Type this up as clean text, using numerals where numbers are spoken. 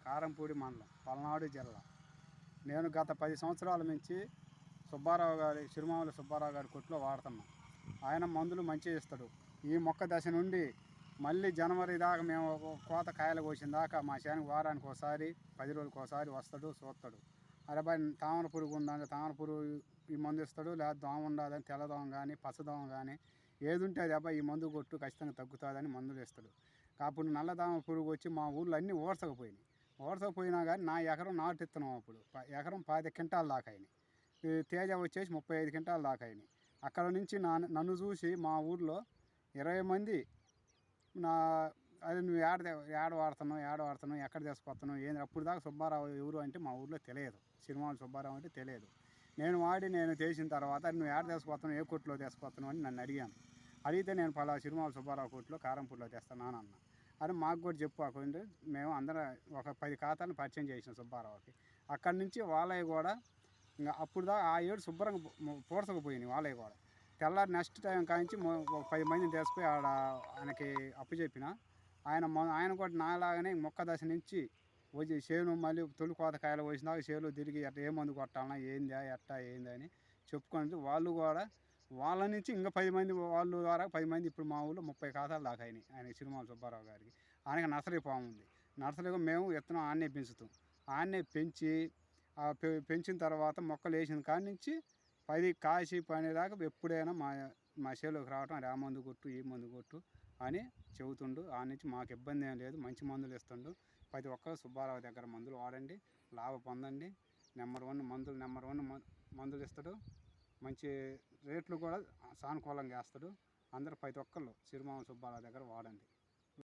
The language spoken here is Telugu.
కారంపూడి మండలం, పల్నాడు జిల్లా. నేను గత 10 సంవత్సరాల నుంచి సిరిమాముల సుబ్బారావు గారి కొట్లో వాడుతున్నాం. ఆయన మందులు మంచిగా ఇస్తాడు. ఈ మొక్క దశ నుండి మళ్ళీ జనవరి దాకా మేము కోత కాయలు కోసిన దాకా మా చేనుకు వారానికి ఒకసారి 10 రోజులకు ఒకసారి వస్తాడు, చూస్తాడు. అరే బాయ్ తామర పురుగు ఉందంటే తామర పురుగు ఈ మందు ఇస్తాడు. లేదా దోమ ఉండాలని తెల్లదోమ కానీ పచ్చదోమ కానీ ఏది ఉంటే అది అబ్బాయి ఈ మందు కొట్టు ఖచ్చితంగా తగ్గుతుందని మందులు ఇస్తాడు. అప్పుడు నల్లదోమ పురుగు వచ్చి మా ఊళ్ళో అన్నీ ఓర్చకపోయినా కానీ నా ఎకరం నాటు ఇస్తున్నాం. అప్పుడు ఎకరం 10 క్వింటాలు దాకా అయినాయి. తేజ వచ్చేసి 35 క్వింటాలు దాకా అయినాయి. అక్కడ నుంచి నన్ను చూసి మా ఊర్లో 20 మంది అది నువ్వు ఏడ వాడుతున్నావు ఎక్కడ తీసుకొస్తున్నావు ఏంది అప్పుడు దాకా సుబ్బారావు ఎవరు అంటే మా ఊర్లో తెలియదు. సిరిమాముల సుబ్బారావు అంటే తెలియదు. నేను చేసిన తర్వాత నువ్వు ఏడ తీసుకొస్తున్నావు, ఏ కొట్లో తీసుకొస్తున్నావు అని నన్ను అడిగితే నేను సిరిమాముల సుబ్బారావు కొట్లో కారంపూడిలో తెస్తున్నాను అన్న. అని మాకు కూడా చెప్పు అక్కడ మేము అందరం ఒక 10 ఖాతాలను పరిచయం చేసిన సుబ్బారావుకి. అక్కడి నుంచి వాళ్ళవి కూడా ఇంకా అప్పుడు దాకా ఆ ఏడు శుభ్రంగా పూడ్చకపోయినాయి. వాళ్ళవి కూడా తెల్లారి నెక్స్ట్ టైం కాంచి ఒక 10 మందిని తీసుకుపోయి ఆయనకి అప్పచెప్పిన. ఆయన కూడా నాలాగానే మొక్క దశ నుంచి వచ్చి చేను మళ్ళీ తొలి కోతకాయలు వచ్చినాక చేలు తిరిగి ఏ మందు కొట్టాలన్నా ఏంది అని చెప్పుకొని వాళ్ళు కూడా వాళ్ళ నుంచి ఇంకా 10 మంది వాళ్ళ ద్వారా 10 మంది ఇప్పుడు మా ఊళ్ళో 30 ఖాతాలు దాకా అయినాయి. ఆయన సిరిమాముల సుబ్బారావు గారికి. ఆయనకి నర్సరీ ఫామ్ ఉంది. నర్సరీగా మేము విత్తనం ఆన్నే పెంచుతాం. ఆన్నే పెంచి పెంచిన తర్వాత మొక్కలు వేసిన కాడి నుంచి 10 కాసి పనేదాకా ఎప్పుడైనా మా చేలోకి రావటం ఆ మందు కొట్టు ఈ మందు కొట్టు అని చెబుతుండు. ఆ నుంచి మాకు ఇబ్బంది ఏం లేదు. మంచి మందులు ఇస్తుండు. ప్రతి ఒక్కరు సుబ్బారావు దగ్గర మందులు వాడండి, లాభ పొందండి. నెంబర్ 1 మందులు ఇస్తాడు. మంచి రేట్లు కూడా సానుకూలంగా వేస్తాడు. అందరూ ప్రతి ఒక్కళ్ళు సిరిమాముల సుబ్బారావు దగ్గర వాడండి.